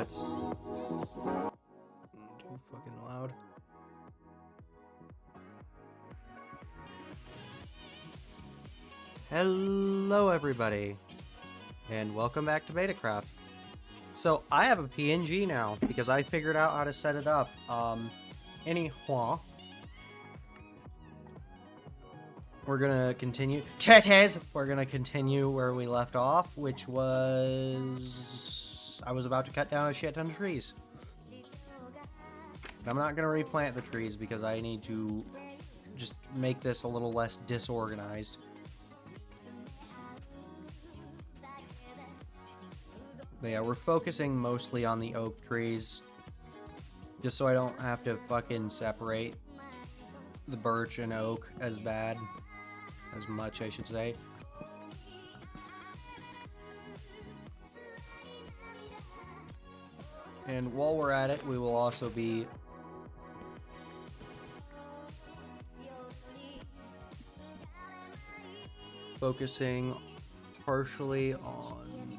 that's too fucking loud. Hello everybody, and welcome back to Betacraft. So I have a PNG now because I figured out how to set it up. Anyhow, we're gonna continue. We're gonna continue where we left off, which was I was about to cut down a shit ton of trees. I'm not gonna replant the trees because I need to just make this a little less disorganized. But yeah, we're focusing mostly on the oak trees, just so I don't have to fucking separate the birch and oak as much, I should say. And while we're at it, we will also be focusing partially on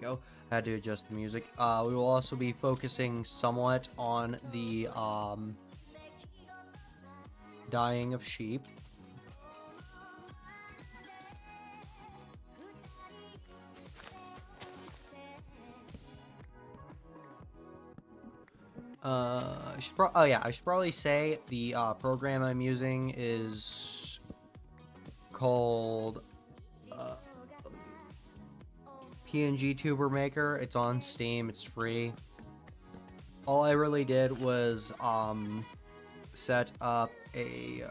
go. I had to adjust the music. We will also be focusing somewhat on the dyeing of sheep. I should probably say the program I'm using is called PNG Tuber Maker. It's on Steam. It's free. All I really did was set up a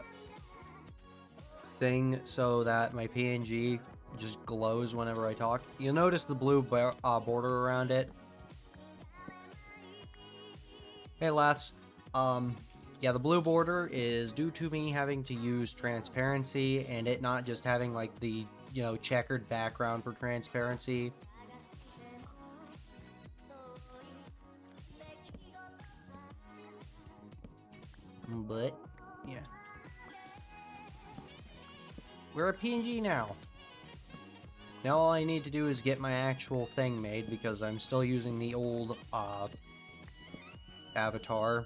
thing so that my PNG just glows whenever I talk. You'll notice the blue border around it. Hey, laughs. Yeah, the blue border is due to me having to use transparency and it not just having like the, checkered background for transparency. But, yeah. We're a PNG now. Now all I need to do is get my actual thing made because I'm still using the old avatar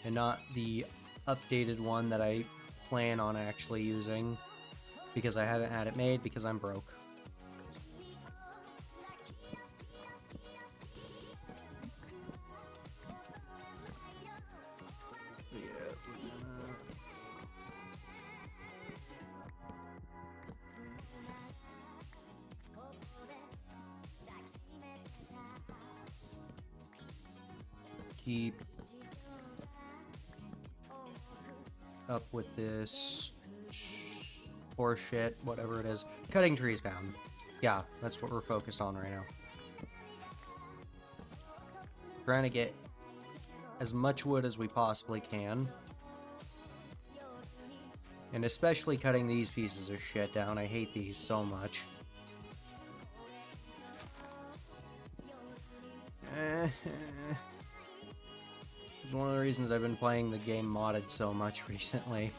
and not the updated one that I plan on actually using because I haven't had it made because I'm broke. Keep up with this horse shit, whatever it is. Cutting trees down. Yeah, that's what we're focused on right now. Trying to get as much wood as we possibly can. And especially cutting these pieces of shit down. I hate these so much. It's one of the reasons I've been playing the game modded so much recently.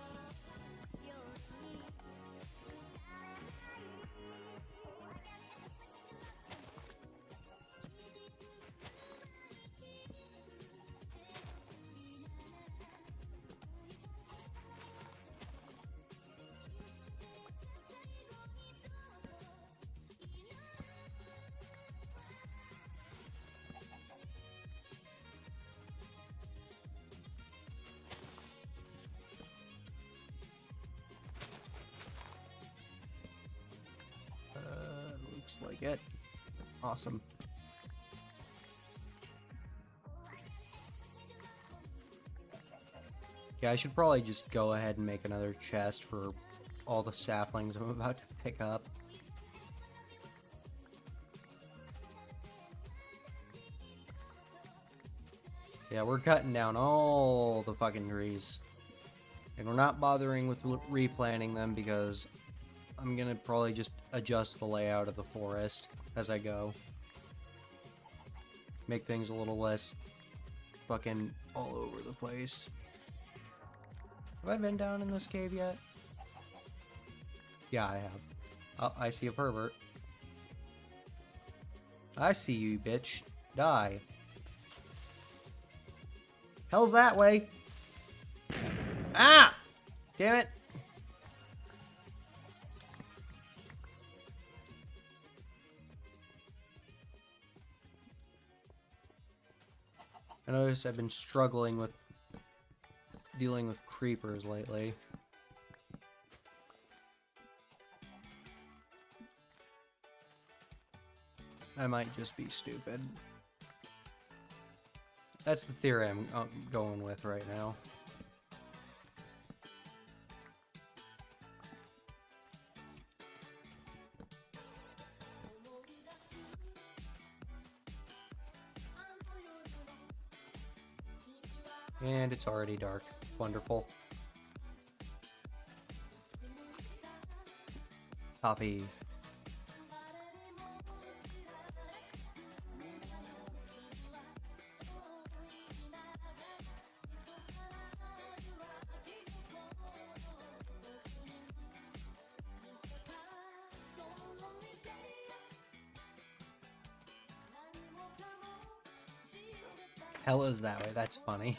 Like it. Awesome. Yeah, I should probably just go ahead and make another chest for all the saplings I'm about to pick up. Yeah, we're cutting down all the fucking trees. And we're not bothering with replanting them because I'm gonna probably just adjust the layout of the forest as I go. Make things a little less fucking all over the place. Have I been down in this cave yet? Yeah, I have. Oh, I see a pervert. I see you, bitch. Die. Hell's that way. Ah! Damn it. I notice I've been struggling with dealing with creepers lately. I might just be stupid. That's the theory I'm going with right now. And it's already dark. Wonderful. Copy. Hell is that way. That's funny.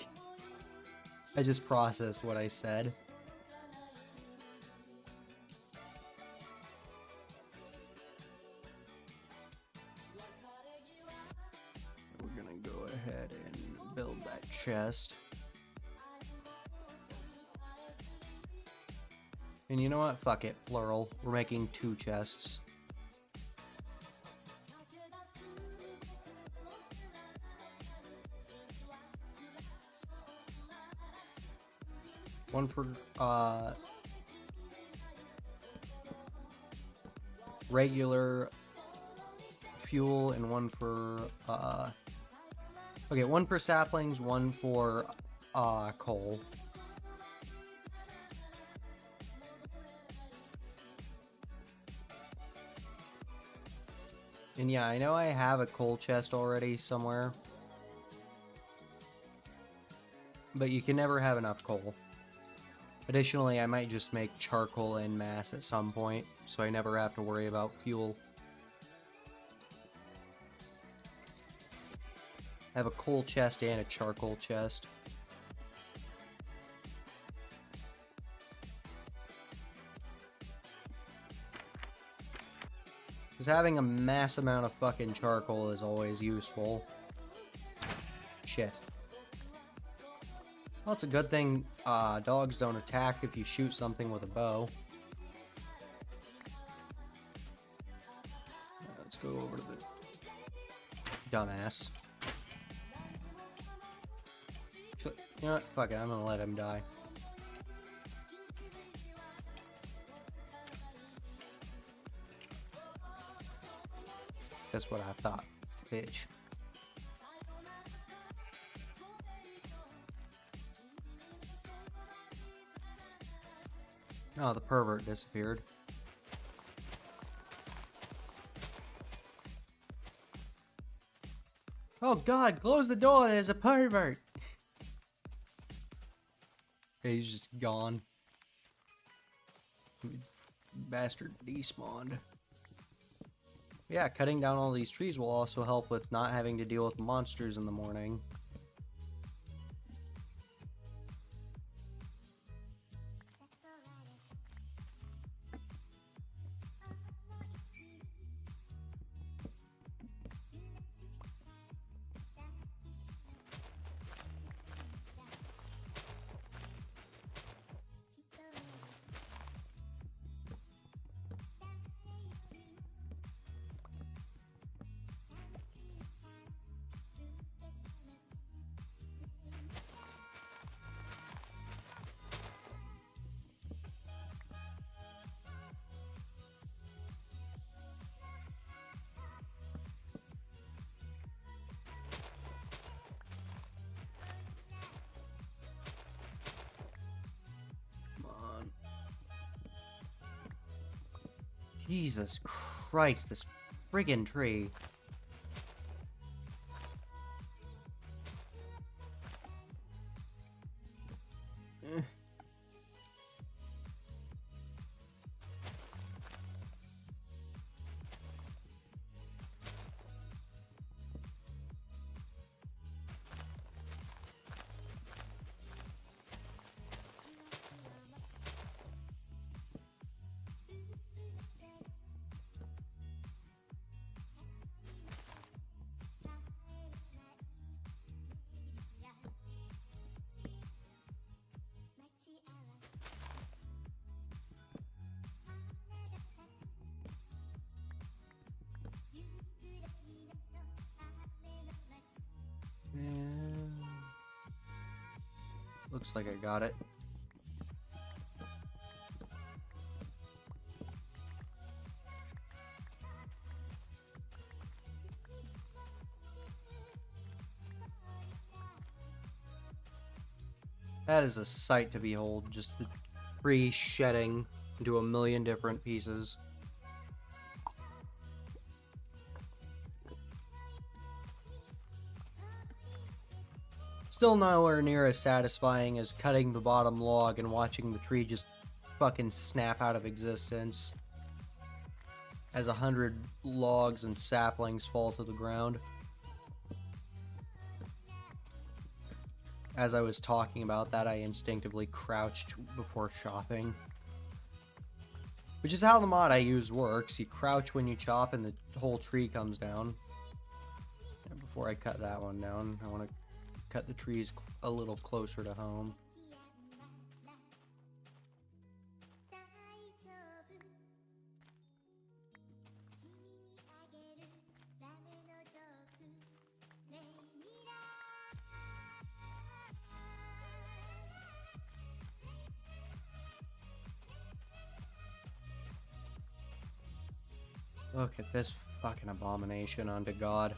I just processed what I said. We're gonna go ahead and build that chest. And you know what? Fuck it. Plural. We're making 2 chests. One for, regular fuel and one for, okay, one for saplings, one for, coal. And yeah, I know I have a coal chest already somewhere. But you can never have enough coal. Additionally, I might just make charcoal en masse at some point, so I never have to worry about fuel. I have a coal chest and a charcoal chest. Because having a mass amount of fucking charcoal is always useful. Shit. Well, it's a good thing dogs don't attack if you shoot something with a bow. Let's go over to the dumbass. You know what? Fuck it, I'm gonna let him die. That's what I thought, bitch. Oh, the pervert disappeared. Oh god, close the door, there's a pervert! He's just gone. Bastard despawned. Yeah, cutting down all these trees will also help with not having to deal with monsters in the morning. Jesus Christ, this friggin' tree. Looks like I got it. That is a sight to behold, just the tree shedding into a million different pieces. Still nowhere near as satisfying as cutting the bottom log and watching the tree just fucking snap out of existence as 100 logs and saplings fall to the ground. As I was talking about that, I instinctively crouched before chopping. Which is how the mod I use works. You crouch when you chop and the whole tree comes down. And before I cut that one down, I want to cut the trees a little closer to home. Look at this fucking abomination unto God.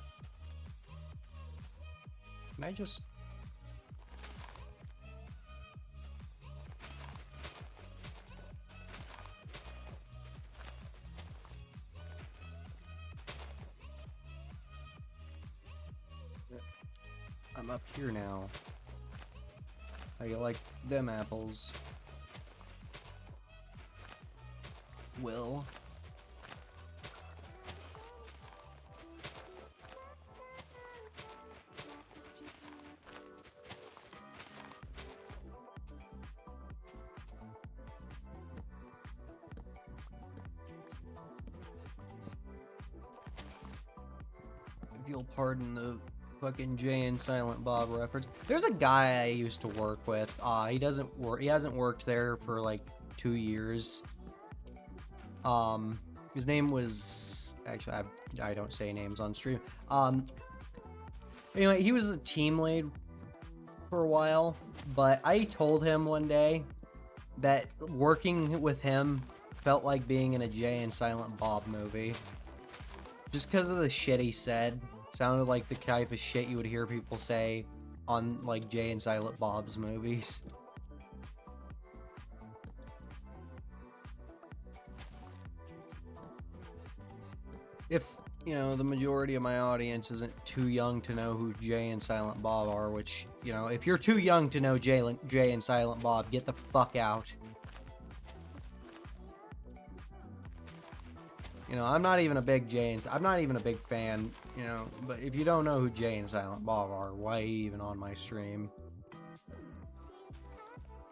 Can I just... I'm up here now. How you like them apples? Will. If you'll pardon the fucking Jay and Silent Bob reference. There's a guy I used to work with. He hasn't worked there for like 2 years. His name was actually I don't say names on stream. Anyway, he was a team lead for a while, but I told him one day that working with him felt like being in a Jay and Silent Bob movie. Just because of the shit he said. Sounded like the type of shit you would hear people say on, like, Jay and Silent Bob's movies. If, you know, the majority of my audience isn't too young to know who Jay and Silent Bob are, which, you know, if you're too young to know Jay and Silent Bob, get the fuck out. You know, I'm not even a big fan, you know, but if you don't know who Jay and Silent Bob are, why even on my stream?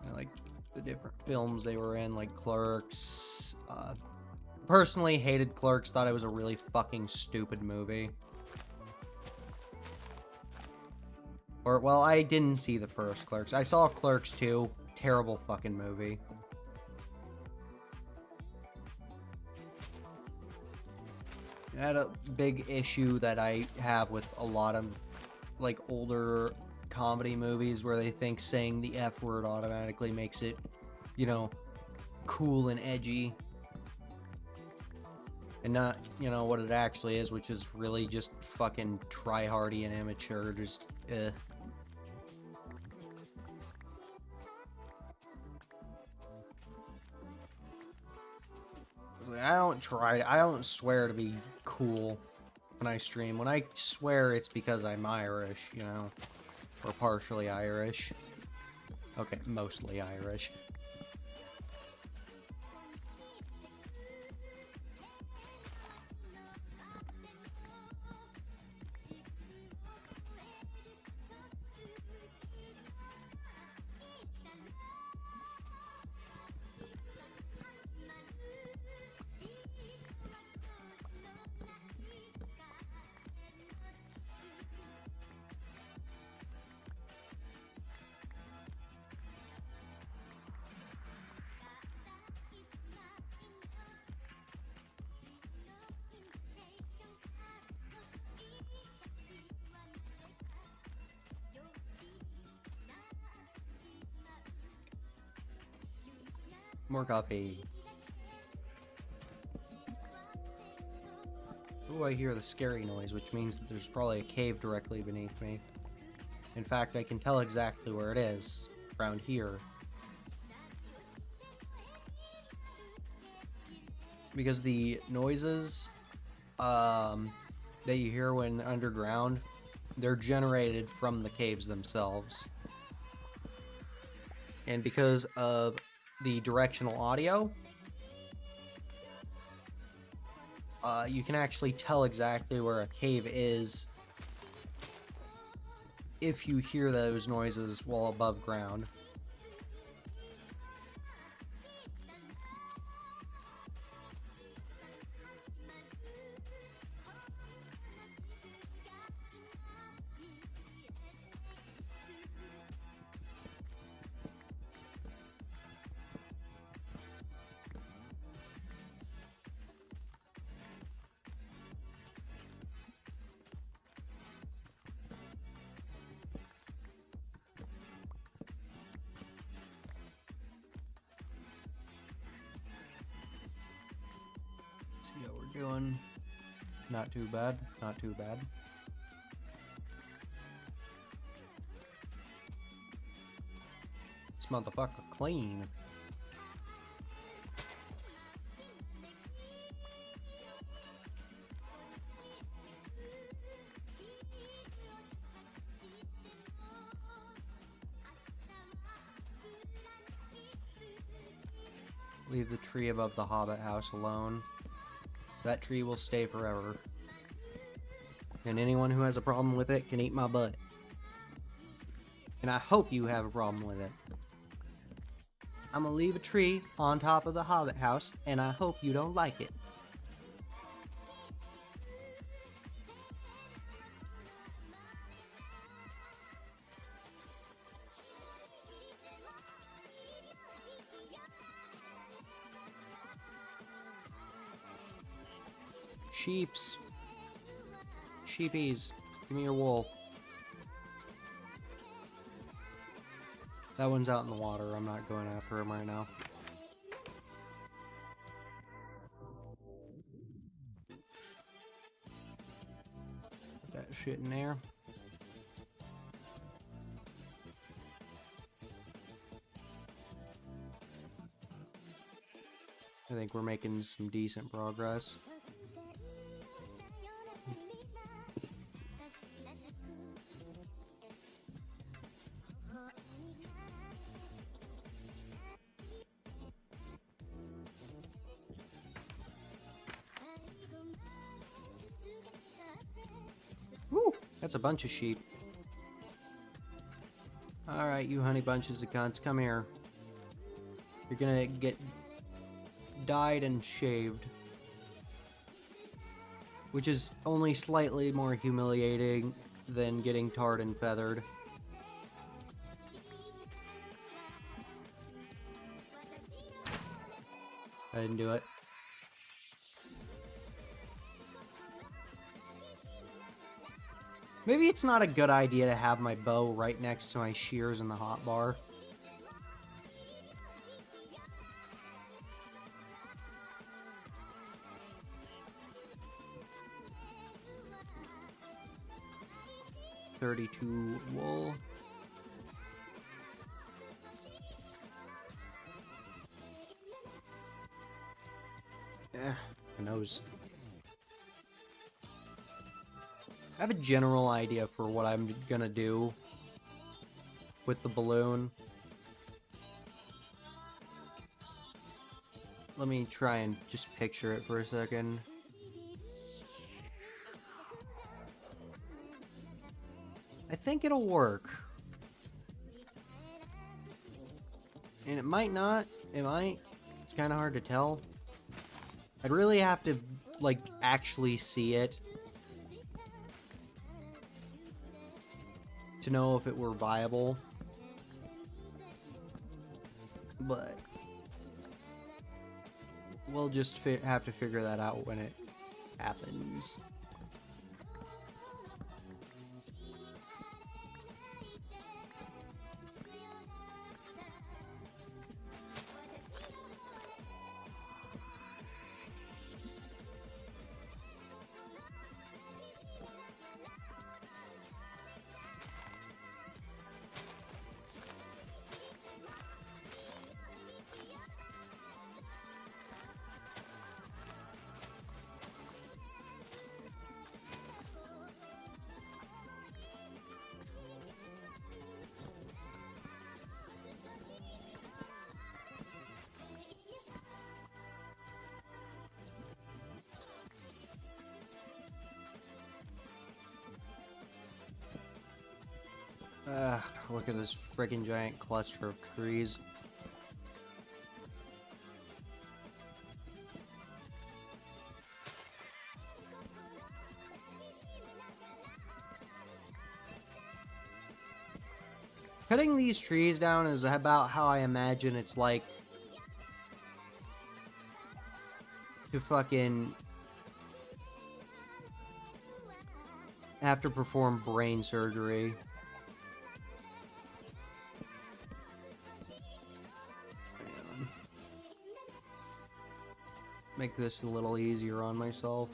I like the different films they were in, like Clerks. Personally hated Clerks, thought it was a really fucking stupid movie. Or, well, I didn't see the first Clerks. I saw Clerks 2, terrible fucking movie. I had a big issue that I have with a lot of, like, older comedy movies where they think saying the F word automatically makes it, you know, cool and edgy. And not, you know, what it actually is, which is really just fucking try-hardy and immature, just, I don't swear to be cool when I stream. When I swear, it's because I'm Irish, you know, or partially Irish. Okay, mostly Irish. More coffee. Ooh, I hear the scary noise, which means that there's probably a cave directly beneath me. In fact, I can tell exactly where it is. Around here. Because the noises that you hear when underground, they're generated from the caves themselves. And because of the directional audio, you can actually tell exactly where a cave is if you hear those noises while above ground. See how we're doing. Not too bad, not too bad. This motherfucker clean. Leave the tree above the Hobbit house alone. That tree will stay forever. And anyone who has a problem with it can eat my butt. And I hope you have a problem with it. I'm gonna leave a tree on top of the Hobbit house, and I hope you don't like it. Sheeps. Sheepies. Give me your wool. That one's out in the water. I'm not going after him right now. Put that shit in there. I think we're making some decent progress. Woo! That's a bunch of sheep. Alright, you honey bunches of cunts, come here. You're gonna get dyed and shaved. Which is only slightly more humiliating than getting tarred and feathered. I didn't do it. Maybe it's not a good idea to have my bow right next to my shears in the hotbar. .32 wool. My nose. I have a general idea for what I'm gonna do with the balloon. Let me try and just picture it for a second. I think it'll work. And it might not. It might. It's kind of hard to tell. I'd really have to, like, actually see it to know if it were viable. But we'll just have to figure that out when it happens. Look at this freaking giant cluster of trees. Cutting these trees down is about how I imagine it's like to fucking have to perform brain surgery. Make this a little easier on myself.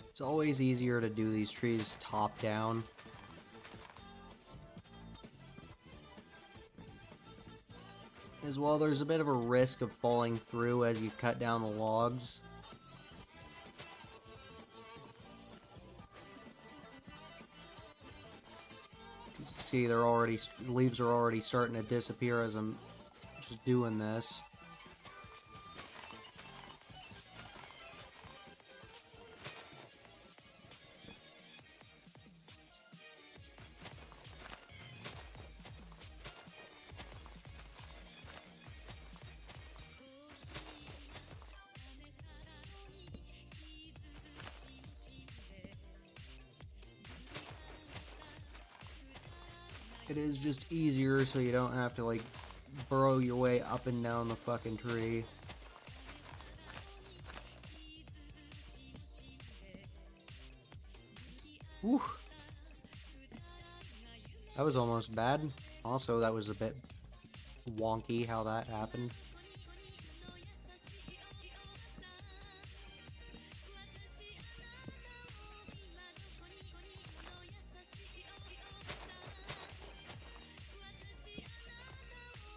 It's always easier to do these trees top down. As well, there's a bit of a risk of falling through as you cut down the logs. You see, leaves are already starting to disappear as I'm just doing this. It is just easier so you don't have to, like, burrow your way up and down the fucking tree. Whew. That was almost bad. Also, that was a bit wonky how that happened.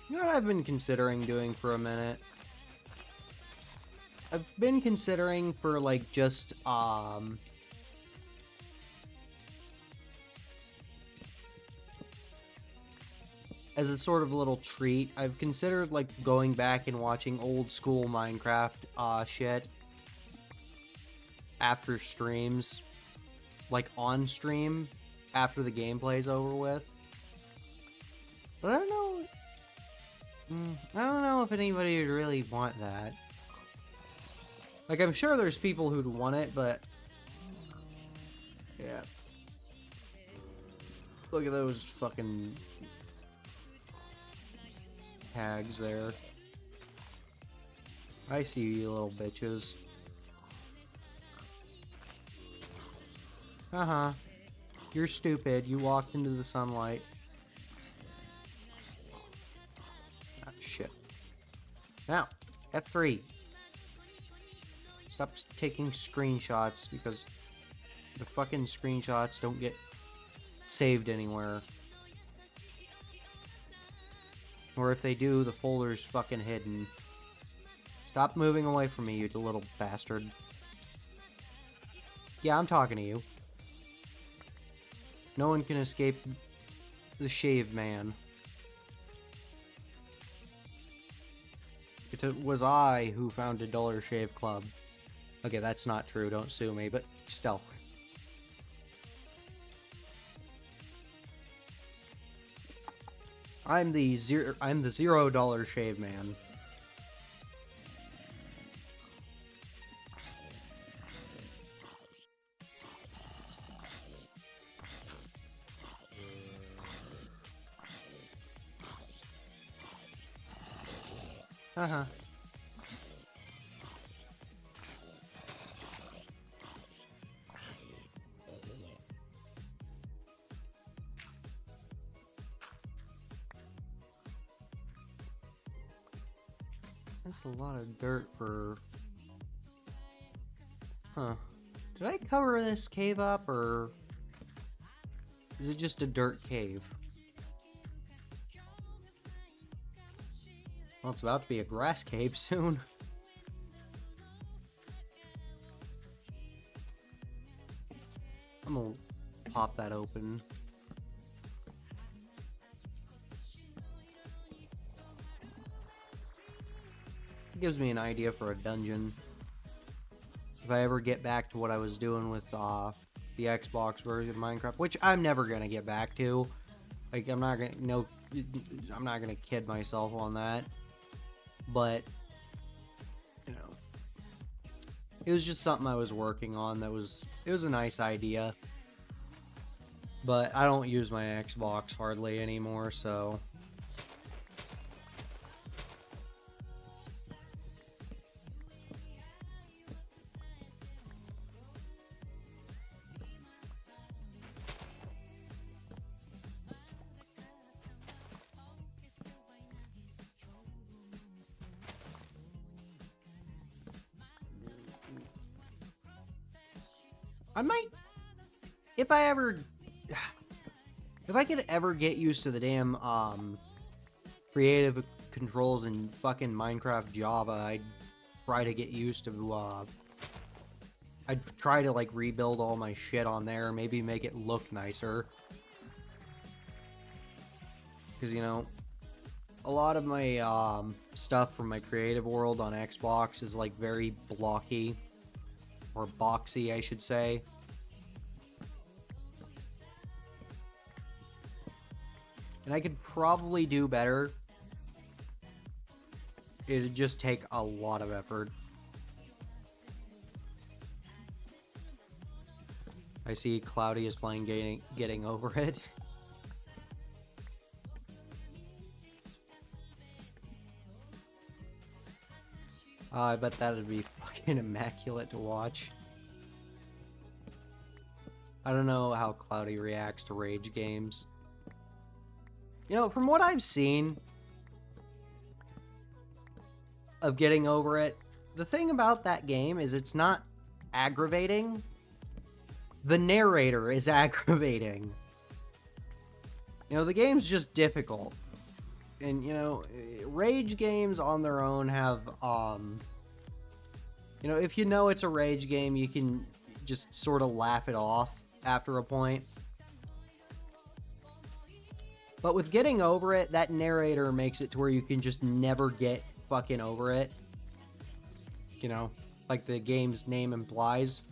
You know what I've been considering doing for a minute? I've been considering for, like, just, as a sort of little treat, I've considered, like, going back and watching old school Minecraft, shit after streams. Like, on stream, after the gameplay's over with. But I don't know... I don't know if anybody would really want that. Like, I'm sure there's people who'd want it, but... yeah. Look at those fucking... tags there. I see you little bitches. Uh-huh. You're stupid. You walked into the sunlight. Ah, shit. Now, F3. Stop taking screenshots because the fucking screenshots don't get saved anywhere. Or if they do, the folder's fucking hidden. Stop moving away from me, you little bastard. Yeah, I'm talking to you. No one can escape the shave man. It was I who founded Dollar Shave Club. Okay, that's not true, don't sue me, but still. I'm the $0 shave man. Uh-huh. That's a lot of dirt for... Huh. Did I cover this cave up, or... is it just a dirt cave? Well, it's about to be a grass cave soon. I'm gonna pop that open. It gives me an idea for a dungeon. if I ever get back to what I was doing with the Xbox version of Minecraft, which I'm never gonna get back to. Like, I'm not gonna kid myself on that. But, you know, it was just something I was working on it was a nice idea. But I don't use my Xbox hardly anymore, so... I might... If I could ever get used to the damn, creative controls in fucking Minecraft Java, I'd try to get used to, I'd try to, like, rebuild all my shit on there, maybe make it look nicer. Because, you know, a lot of my, stuff from my creative world on Xbox is, like, very blocky. Or boxy, I should say. And I could probably do better. It'd just take a lot of effort. I see Cloudy is playing Getting Over It. I bet that'd be fucking immaculate to watch. I don't know how Cloudy reacts to rage games. You know, from what I've seen of Getting Over It, the thing about that game is it's not aggravating. The narrator is aggravating. You know, the game's just difficult. And, you know, rage games on their own have, you know, if you know it's a rage game, you can just sort of laugh it off after a point. But with Getting Over It, that narrator makes it to where you can just never get fucking over it. You know, like the game's name implies.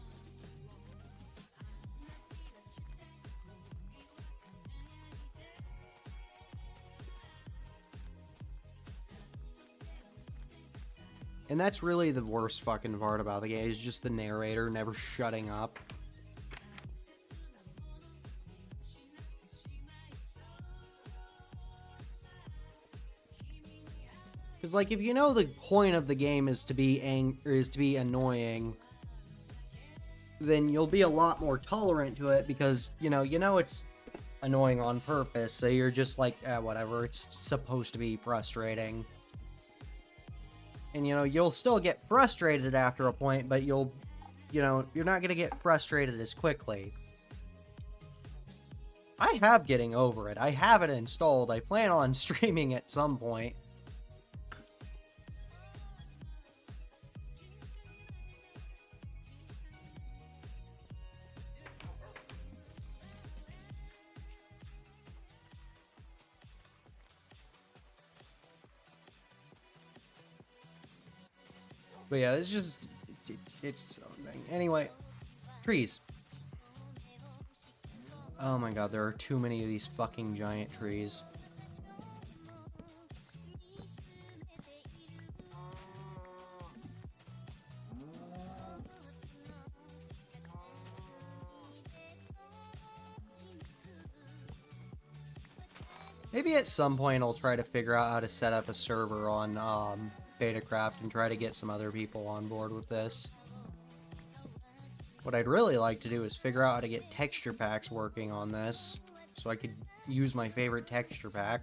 And that's really the worst fucking part about the game, is just the narrator never shutting up. Because, like, if you know the point of the game is to be annoying, then you'll be a lot more tolerant to it, because, you know it's annoying on purpose, so you're just like, whatever, it's supposed to be frustrating. And, you know, you'll still get frustrated after a point, but you're not going to get frustrated as quickly. I have Getting Over It. I have it installed. I plan on streaming at some point. But yeah, it's just, it's something. Anyway, trees. Oh my god, there are too many of these fucking giant trees. Maybe at some point I'll try to figure out how to set up a server on, Betacraft and try to get some other people on board with this. What I'd really like to do is figure out how to get texture packs working on this, so I could use my favorite texture pack.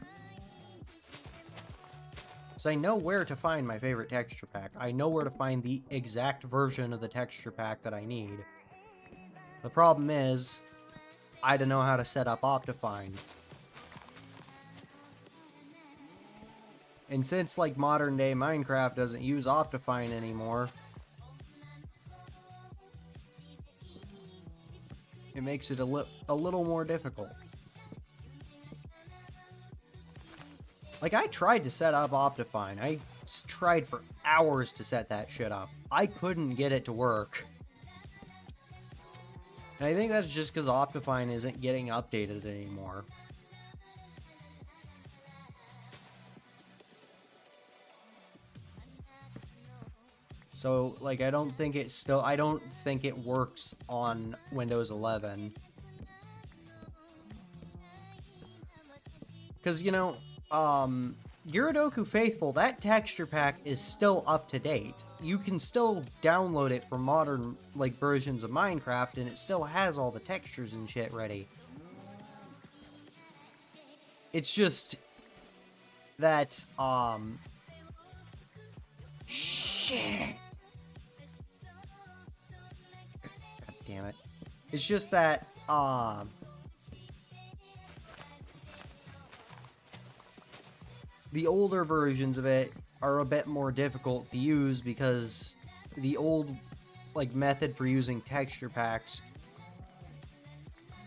Because I know where to find my favorite texture pack. I know where to find the exact version of the texture pack that I need. The problem is, I don't know how to set up Optifine. And since, like, modern day Minecraft doesn't use Optifine anymore, it makes it a little more difficult. Like, I tried to set up Optifine. I tried for hours to set that shit up. I couldn't get it to work. And I think that's just because Optifine isn't getting updated anymore. So, like, I don't think it works on Windows 11. Because, you know, Gyaradoku Faithful, that texture pack is still up to date. You can still download it for modern, like, versions of Minecraft, and it still has all the textures and shit ready. It's just that, shit! God damn it. It's just that, the older versions of it are a bit more difficult to use because the old, like, method for using texture packs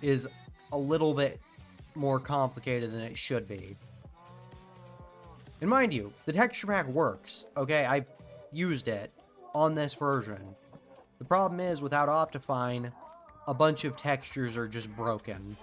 is a little bit more complicated than it should be. And mind you, the texture pack works, okay? I've used it on this version. The problem is, without Optifine, a bunch of textures are just broken.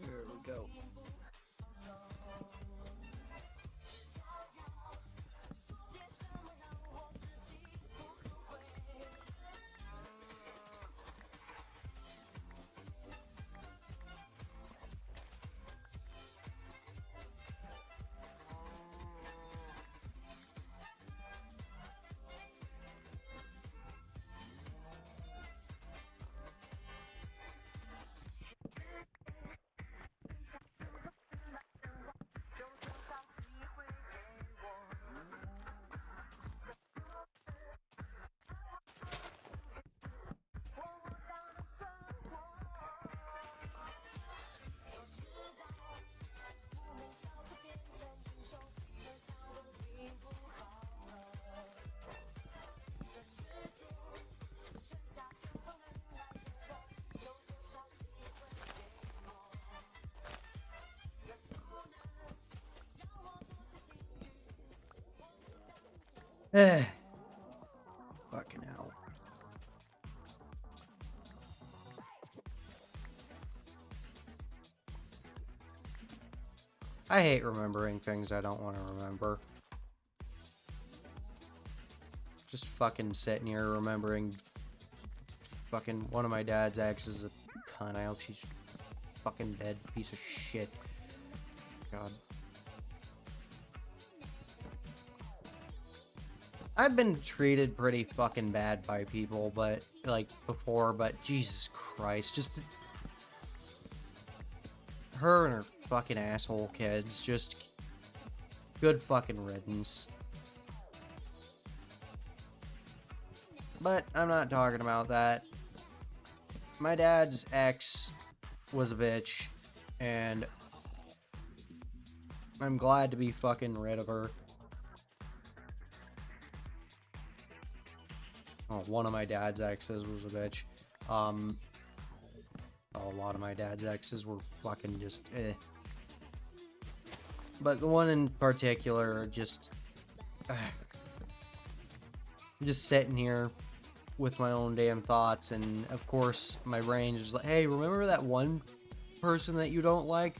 There we go. Fucking hell. I hate remembering things I don't want to remember. Just fucking sitting here remembering fucking one of my dad's exes is a cunt. I hope she's fucking dead. Piece of shit. God. I've been treated pretty fucking bad by people, but, like, before, but Jesus Christ, just... Her and her fucking asshole kids, just... Good fucking riddance. But I'm not talking about that. My dad's ex was a bitch, and I'm glad to be fucking rid of her. Oh, one of my dad's exes was a bitch. A lot of my dad's exes were fucking just eh. But the one in particular, just... I'm just sitting here with my own damn thoughts, and of course my brain is like, hey, remember that one person that you don't like?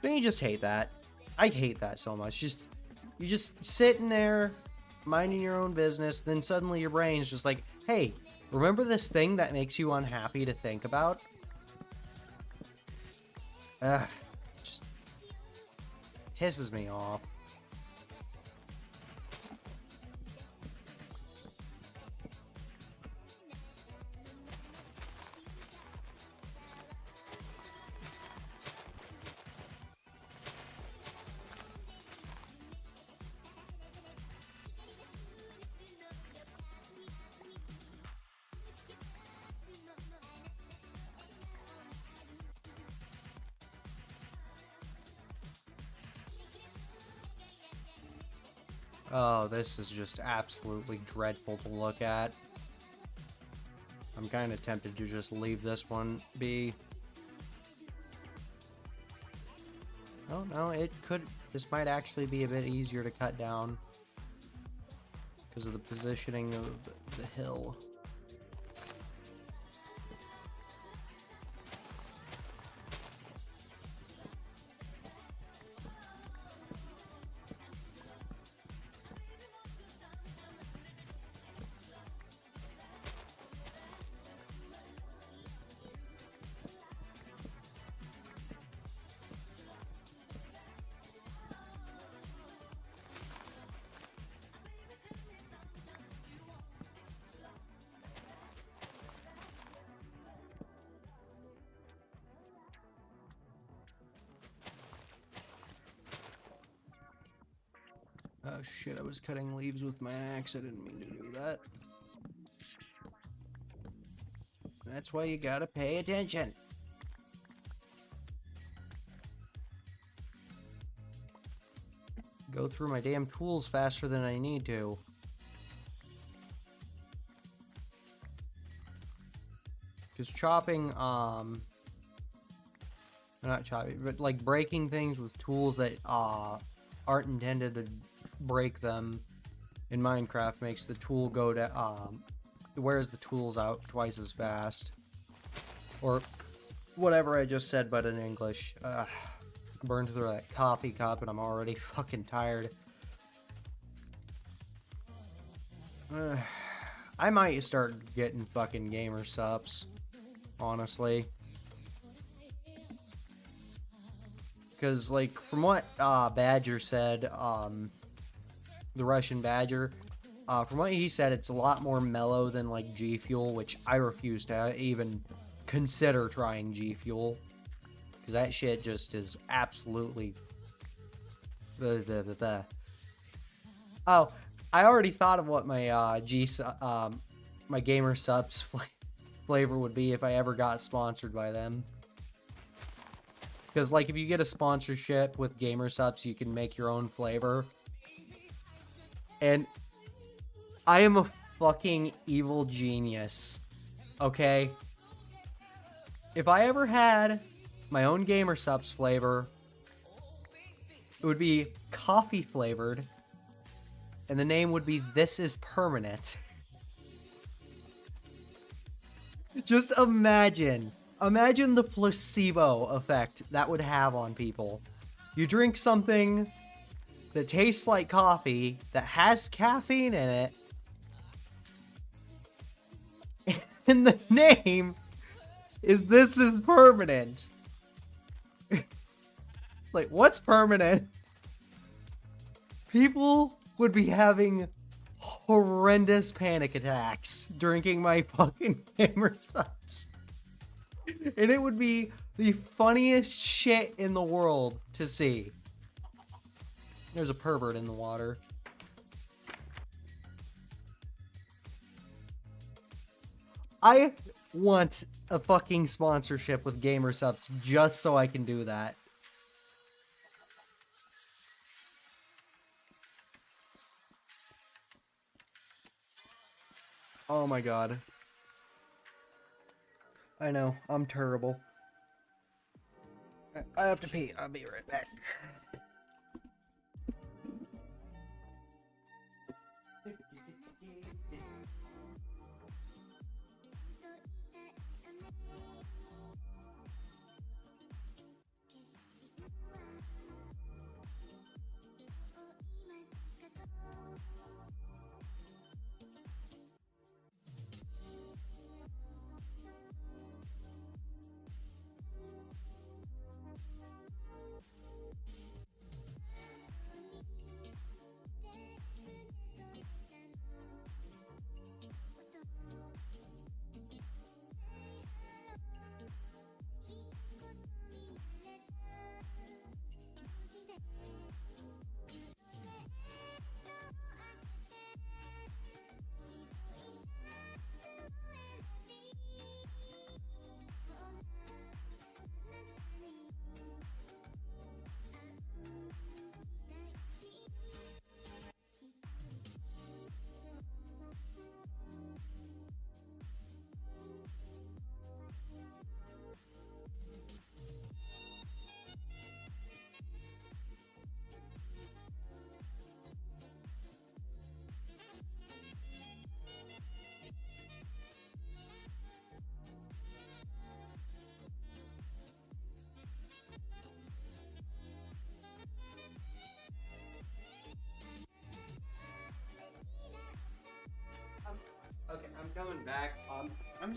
Don't you just hate that? I hate that so much. You're just sitting there minding your own business, then suddenly your brain's just like, hey, remember this thing that makes you unhappy to think about? Ugh, just pisses me off. Oh, this is just absolutely dreadful to look at. I'm kind of tempted to just leave this one be. Oh, no, it could... This might actually be a bit easier to cut down because of the positioning of the hill. Oh shit, I was cutting leaves with my axe. I didn't mean to do that. That's why you gotta pay attention. Go through my damn tools faster than I need to. Because chopping, not chopping, but like breaking things with tools that, aren't intended to break them in Minecraft makes the tool go to, wears the tools out twice as fast. Or whatever I just said, but in English. Burned through that coffee cup and I'm already fucking tired. I might start getting fucking gamer subs, honestly. Because, like, from what Badger said, the Russian Badger, from what he said, it's a lot more mellow than, like, G Fuel, which I refuse to even consider trying G Fuel. Because that shit just is absolutely... Oh, I already thought of what my my gamer subs flavor would be if I ever got sponsored by them. Because, like, if you get a sponsorship with gamer subs, you can make your own flavor. And I am a fucking evil genius. Okay? If I ever had my own gamer subs flavor, it would be coffee flavored. And the name would be This Is Permanent. Just imagine. Imagine the placebo effect that would have on people. You drink something that tastes like coffee, that has caffeine in it, and the name is This Is Permanent. Like, what's permanent? People would be having horrendous panic attacks drinking my fucking gamer subs. And it would be the funniest shit in the world to see. There's a pervert in the water. I want a fucking sponsorship with gamer subs just so I can do that. Oh my god. I know, I'm terrible. I have to pee. I'll be right back.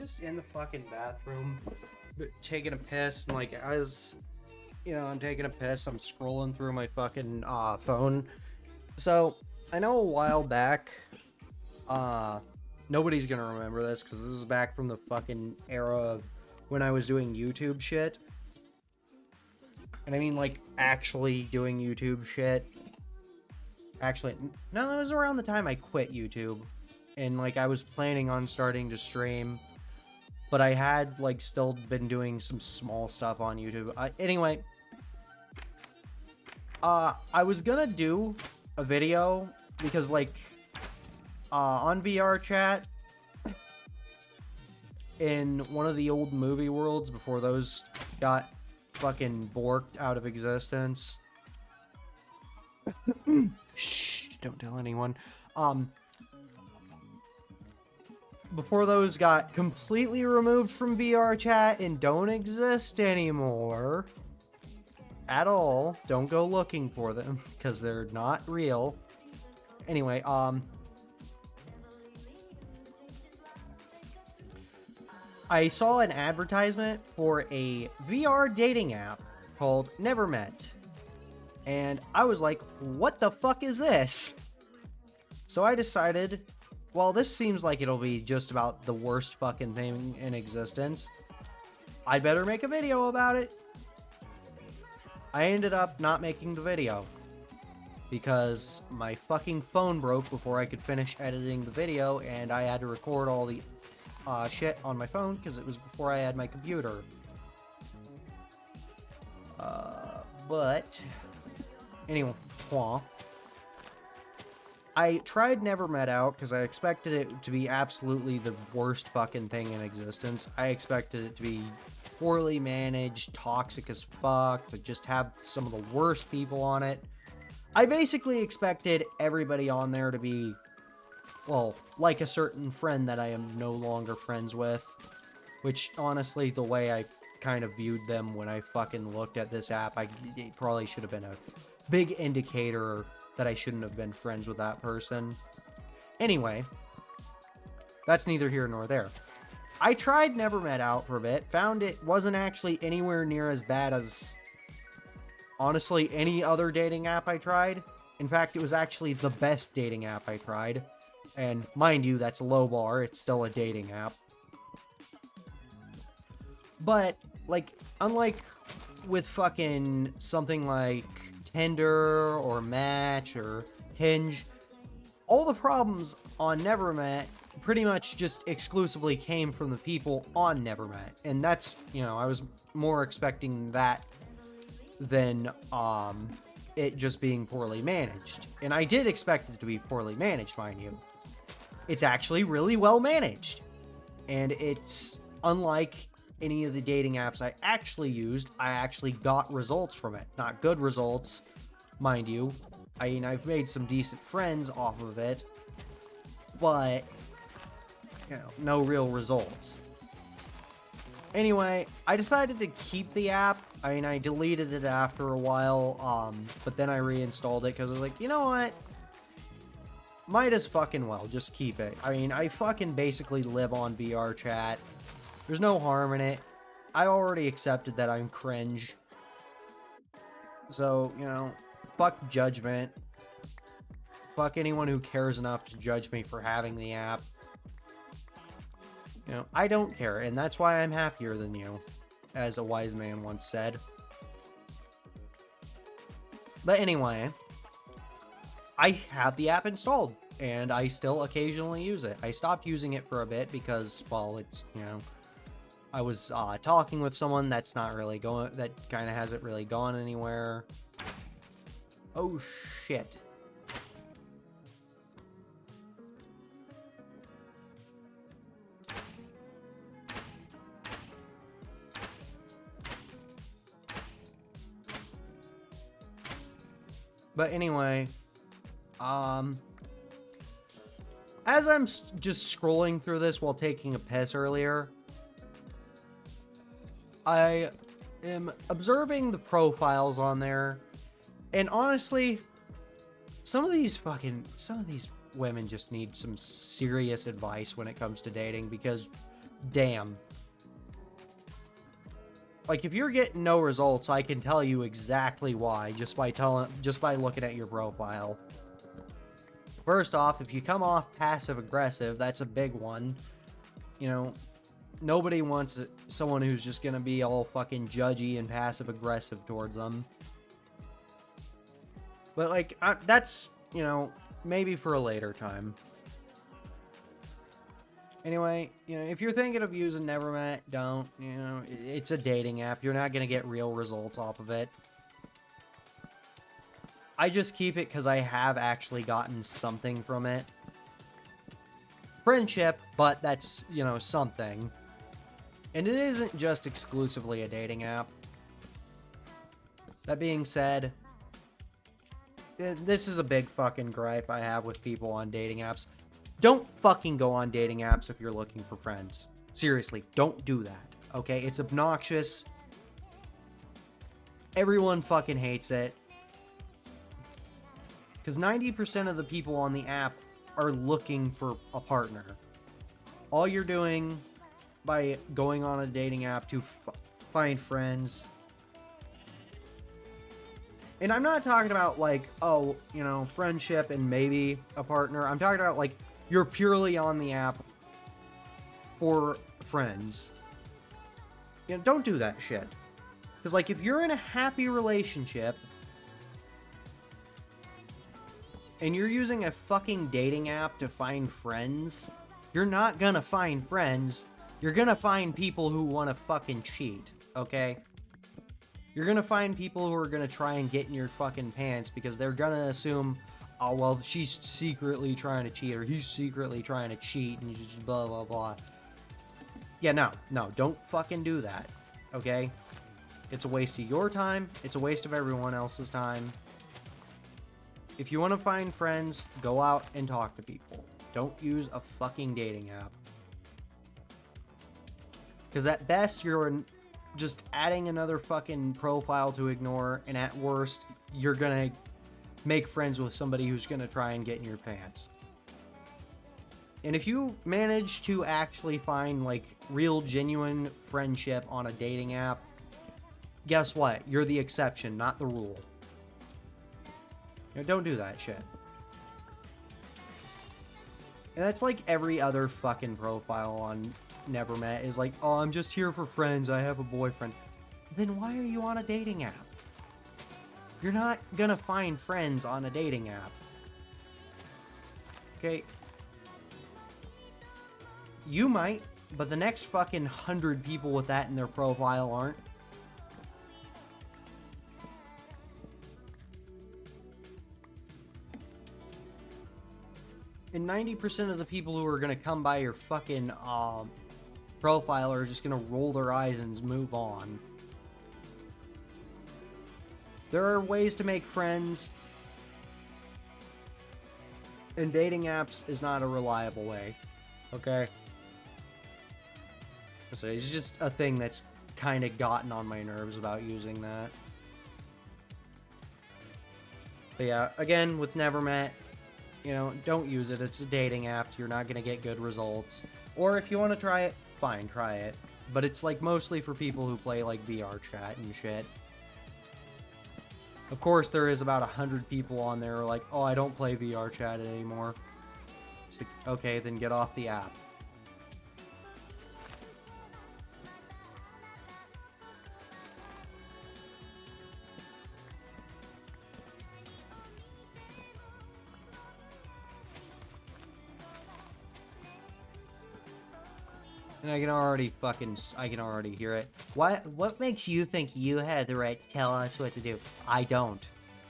just in the fucking bathroom taking a piss, and like as you know, I'm taking a piss, I'm scrolling through my fucking phone. So I know a while back, nobody's gonna remember this because this is back from the fucking era of when I was doing YouTube shit. And I mean, like, actually doing YouTube shit. Actually, no, it was around the time I quit YouTube. And, like, I was planning on starting to stream. But I had, like, still been doing some small stuff on YouTube. Anyway. I was gonna do a video. Because, like, on VR chat. In one of the old movie worlds before those got fucking borked out of existence. Shh, don't tell anyone. Before those got completely removed from VR chat and don't exist anymore at all. Don't go looking for them because they're not real. Anyway, I saw an advertisement for a VR dating app called Never Met. And I was like, what the fuck is this? So I decided, well, this seems like it'll be just about the worst fucking thing in existence. I'd better make a video about it. I ended up not making the video because my fucking phone broke before I could finish editing the video, and I had to record all the shit on my phone because it was before I had my computer. But anyway, I tried Never Met out because I expected it to be absolutely the worst fucking thing in existence. I expected it to be poorly managed, toxic as fuck, to just have some of the worst people on it. I basically expected everybody on there to be, well, like a certain friend that I am no longer friends with. Which, honestly, the way I kind of viewed them when I fucking looked at this app, it probably should have been a big indicator that I shouldn't have been friends with that person. Anyway, that's neither here nor there. I tried Never Met out for a bit, found it wasn't actually anywhere near as bad as, honestly, any other dating app I tried. In fact, it was actually the best dating app I tried. And mind you, that's a low bar, it's still a dating app. But, like, unlike with fucking something like Tinder or Match or Hinge, all the problems on Never Met pretty much just exclusively came from the people on Never Met. And that's, you know, I was more expecting that than it just being poorly managed. And I did expect it to be poorly managed, mind you. It's actually really well managed. And it's unlike any of the dating apps I actually used. I actually got results from it. Not good results, mind you. I mean, I've made some decent friends off of it, but, you know, no real results. Anyway, I decided to keep the app. I mean, I deleted it after a while, but then I reinstalled it because I was like, you know what? Might as fucking well just keep it. I mean, I fucking basically live on VR chat. There's no harm in it. I already accepted that I'm cringe. So, you know, fuck judgment. Fuck anyone who cares enough to judge me for having the app. You know, I don't care, and that's why I'm happier than you, as a wise man once said. But anyway, I have the app installed, and I still occasionally use it. I stopped using it for a bit because, well, it's, you know, I was talking with someone that's not really going, that kind of hasn't really gone anywhere. Oh, shit. But anyway, as I'm just scrolling through this while taking a piss earlier, I am observing the profiles on there, and honestly, some of these women just need some serious advice when it comes to dating, because damn. Like, if you're getting no results, I can tell you exactly why, just by looking at your profile. First off, if you come off passive-aggressive, that's a big one. You know, nobody wants someone who's just gonna be all fucking judgy and passive-aggressive towards them. But, like, that's, you know, maybe for a later time. Anyway, you know, if you're thinking of using Nevermet, don't. You know, it's a dating app. You're not gonna get real results off of it. I just keep it because I have actually gotten something from it. Friendship, but that's, you know, something. And it isn't just exclusively a dating app. That being said, this is a big fucking gripe I have with people on dating apps. Don't fucking go on dating apps if you're looking for friends. Seriously, don't do that, okay? It's obnoxious. Everyone fucking hates it. Because 90% of the people on the app are looking for a partner. All you're doing by going on a dating app to find friends. And I'm not talking about, like, oh, you know, friendship and maybe a partner. I'm talking about, like, you're purely on the app for friends. You know, don't do that shit. Because, like, if you're in a happy relationship and you're using a fucking dating app to find friends, you're not gonna find friends. You're gonna find people who want to fucking cheat, okay? You're gonna find people who are gonna try and get in your fucking pants because they're gonna assume, oh, well, she's secretly trying to cheat, or he's secretly trying to cheat, and you just blah, blah, blah. Yeah, no, don't fucking do that, okay? It's a waste of your time. It's a waste of everyone else's time. If you want to find friends, go out and talk to people. Don't use a fucking dating app. Because at best, you're just adding another fucking profile to ignore, and at worst, you're gonna make friends with somebody who's gonna try and get in your pants. And if you manage to actually find, like, real, genuine friendship on a dating app, guess what? You're the exception, not the rule. You know, don't do that shit. And that's like every other fucking profile on Nevermet is like, oh, I'm just here for friends, I have a boyfriend. Then why are you on a dating app? You're not gonna find friends on a dating app. Okay? You might, but the next fucking 100 people with that in their profile aren't. And 90% of the people who are going to come by your fucking profile are just going to roll their eyes and move on. There are ways to make friends, and dating apps is not a reliable way. Okay? So it's just a thing that's kind of gotten on my nerves about using that. But yeah, again, with Nevermet, you know, don't use it. It's a dating app. You're not going to get good results. Or if you want to try it, fine, try it. But it's, like, mostly for people who play, like, VR chat and shit. Of course, there is about 100 people on there who are like, oh, I don't play VR chat anymore. It's like, okay, then get off the app. And I can already hear it. What makes you think you had the right to tell us what to do? I don't.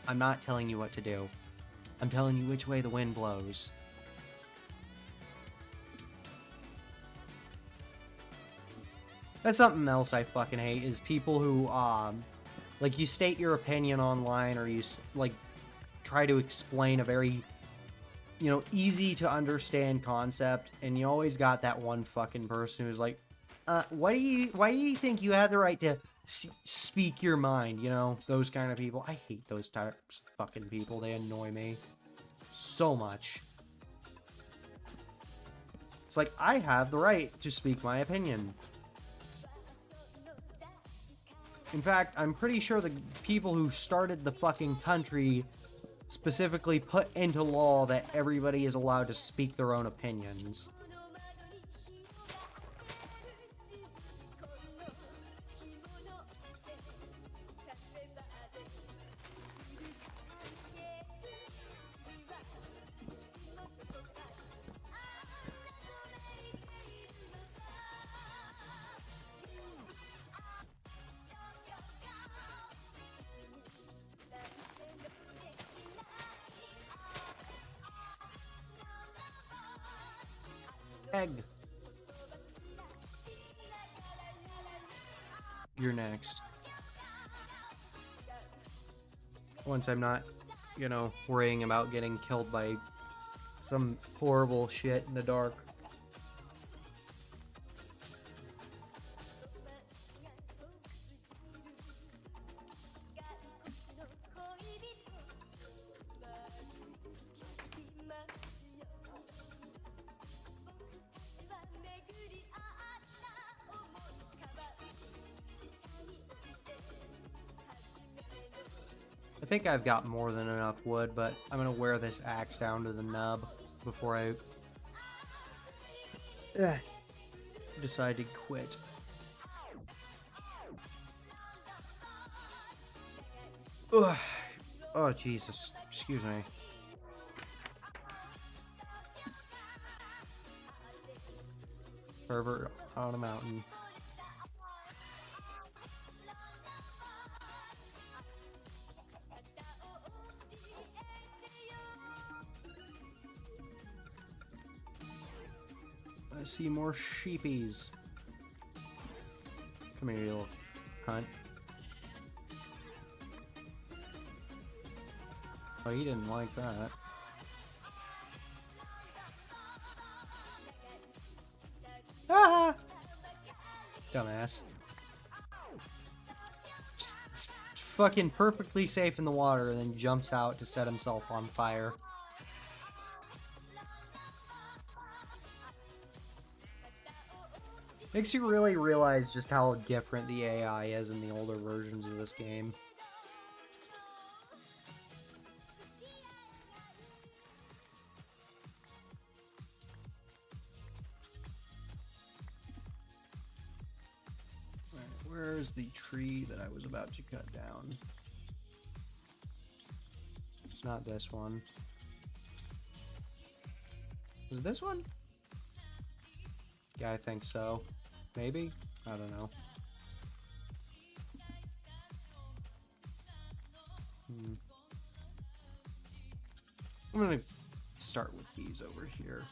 I'm not telling you what to do. I'm telling you which way the wind blows. That's something else I fucking hate, is people who, like, you state your opinion online, or you, like, try to explain a very, you know, easy to understand concept, and you always got that one fucking person who's like, why do you think you have the right to speak your mind? You know, those kind of people. I hate those types of fucking people. They annoy me so much. It's like, I have the right to speak my opinion. In fact, I'm pretty sure the people who started the fucking country specifically put into law that everybody is allowed to speak their own opinions. Egg. You're next. Once I'm not, you know, worrying about getting killed by some horrible shit in the dark. I think I've got more than enough wood, but I'm gonna wear this axe down to the nub before I decide to quit. Ugh. Oh, Jesus. Excuse me. Pervert on a mountain. I see more sheepies. Come here, you little cunt. Oh, he didn't like that. Ah! Dumbass. Just fucking perfectly safe in the water and then jumps out to set himself on fire. Makes you really realize just how different the AI is in the older versions of this game. Alright, where's the tree that I was about to cut down? It's not this one. Is it this one? Yeah, I think so. Maybe? I don't know. I'm gonna start with these over here.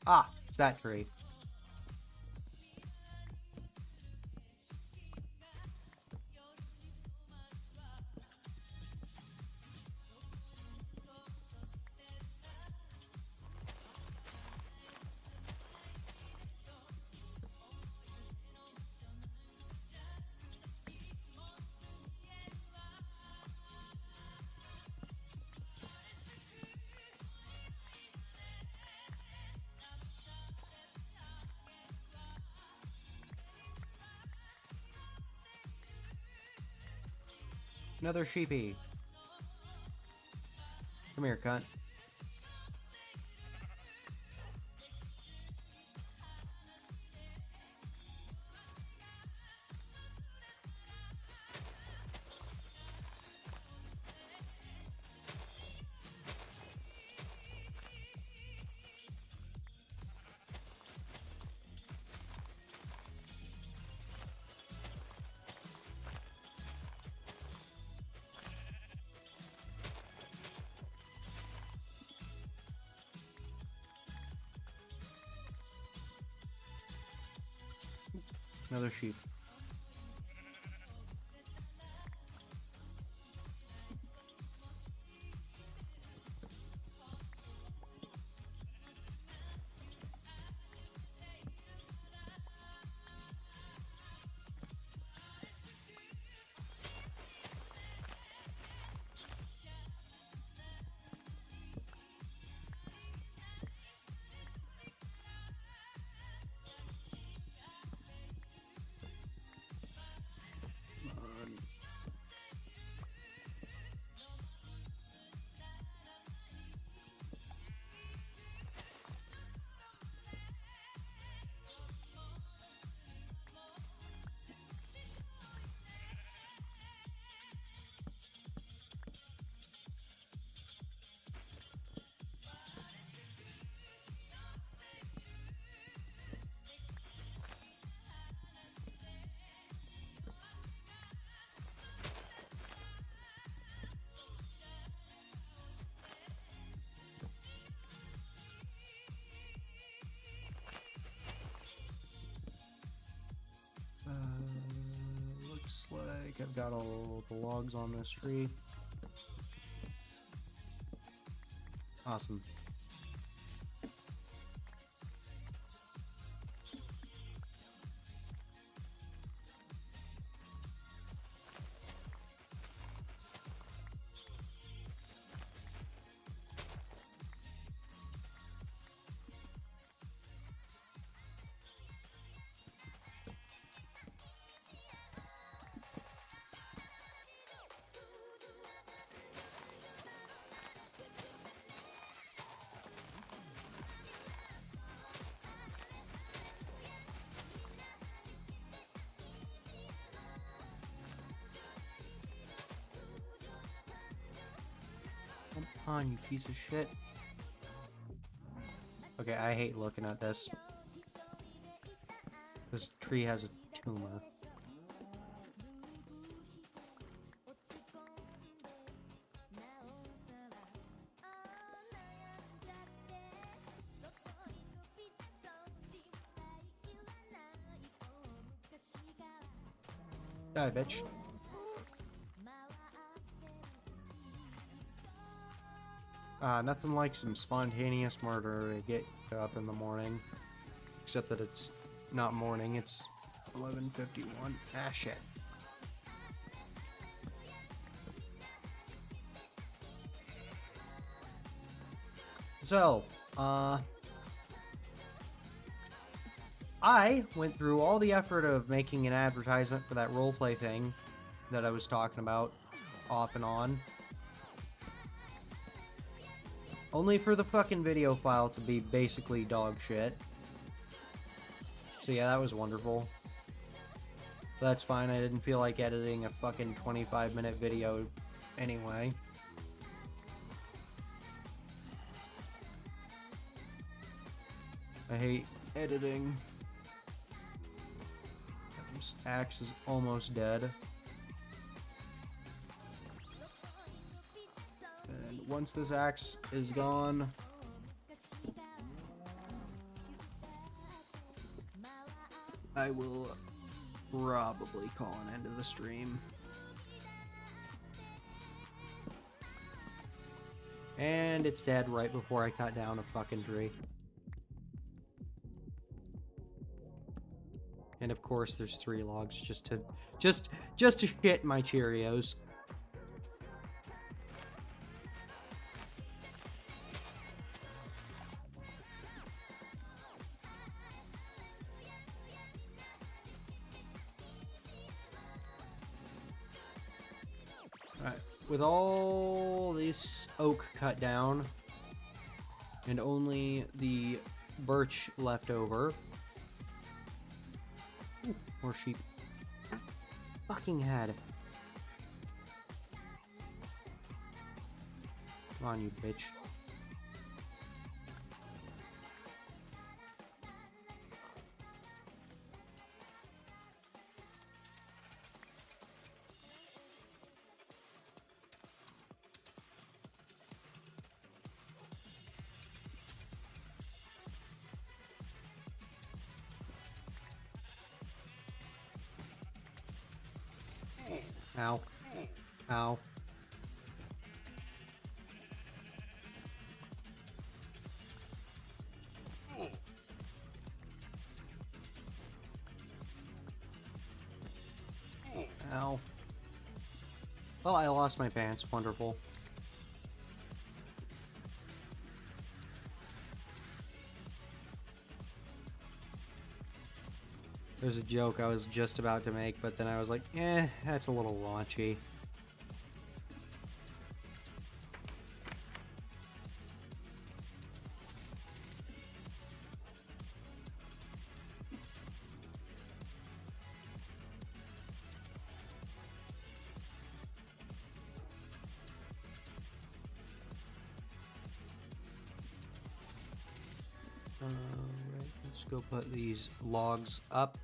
Ah, it's that tree. Another sheepy. Come here, cunt. Another sheep. Looks like I've got all the logs on this tree. Awesome. Come on, you piece of shit. Okay, I hate looking at this. This tree has a tumor. Die, bitch. Nothing like some spontaneous murder to get you up in the morning. Except that it's not morning, it's 11:51. Ah, shit. So, I went through all the effort of making an advertisement for that roleplay thing that I was talking about off and on. Only for the fucking video file to be basically dog shit. So yeah, that was wonderful. But that's fine, I didn't feel like editing a fucking 25-minute video anyway. I hate editing. This axe is almost dead. And once this axe is gone, I will probably call an end to the stream. And it's dead right before I cut down a fucking tree. And of course there's 3 logs just to shit my Cheerios. with all this oak cut down and only the birch left over. Ooh, more sheep. Fucking head. Come on, you bitch. Ow. Ow. Ow. Well, I lost my pants. Wonderful. There's a joke I was just about to make, but then I was like, that's a little raunchy. Alright, let's go put these logs up.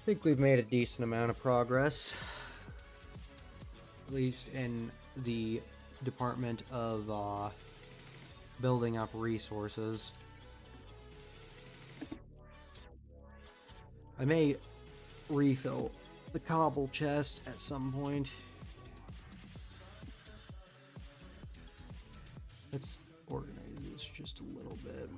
I think we've made a decent amount of progress, at least in the department of building up resources. I may refill the cobble chest at some point. Let's organize this just a little bit.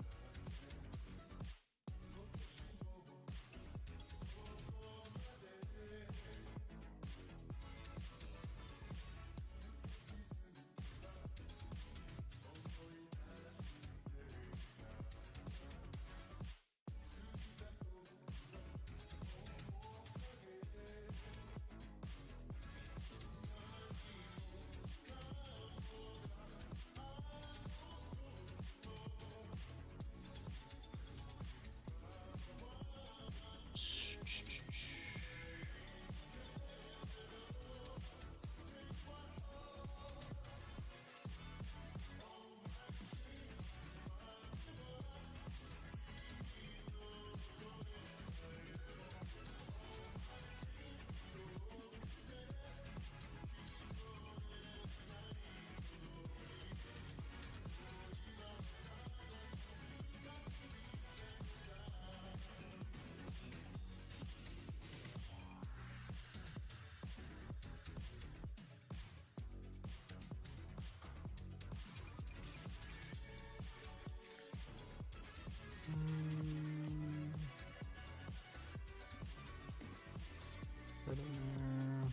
Put in there.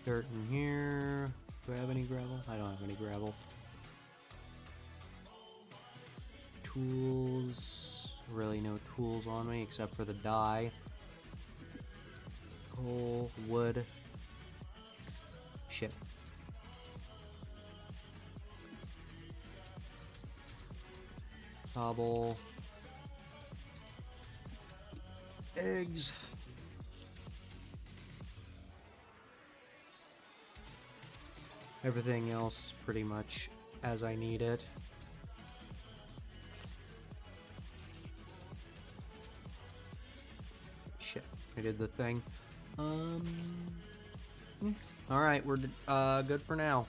Dirt in here. Do I have any gravel? I don't have any gravel. Tools. Really no tools on me except for the dye. Coal, wood. Shit. Cobble. Eggs. Everything else is pretty much as I need it. Shit, I did the thing. Alright, we're good for now.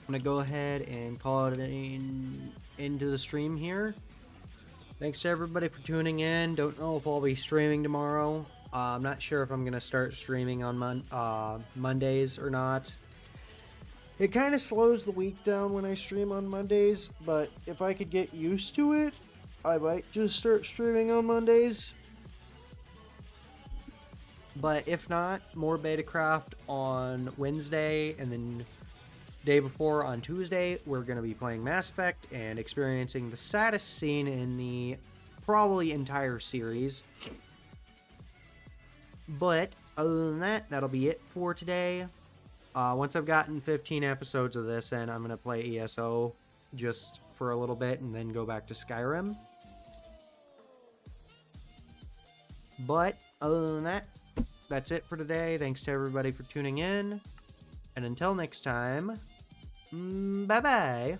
I'm gonna go ahead and call it into the stream here. Thanks to everybody for tuning in. Don't know if I'll be streaming tomorrow. I'm not sure if I'm gonna start streaming on Mondays or not. It kind of slows the week down when I stream on Mondays, but if I could get used to it, I might just start streaming on Mondays. But if not, more Betacraft on Wednesday, and then day before on Tuesday, we're going to be playing Mass Effect and experiencing the saddest scene in the probably entire series. But other than that, that'll be it for today. Once I've gotten 15 episodes of this, and I'm going to play ESO just for a little bit and then go back to Skyrim. But other than that, that's it for today. Thanks to everybody for tuning in. And until next time, bye-bye.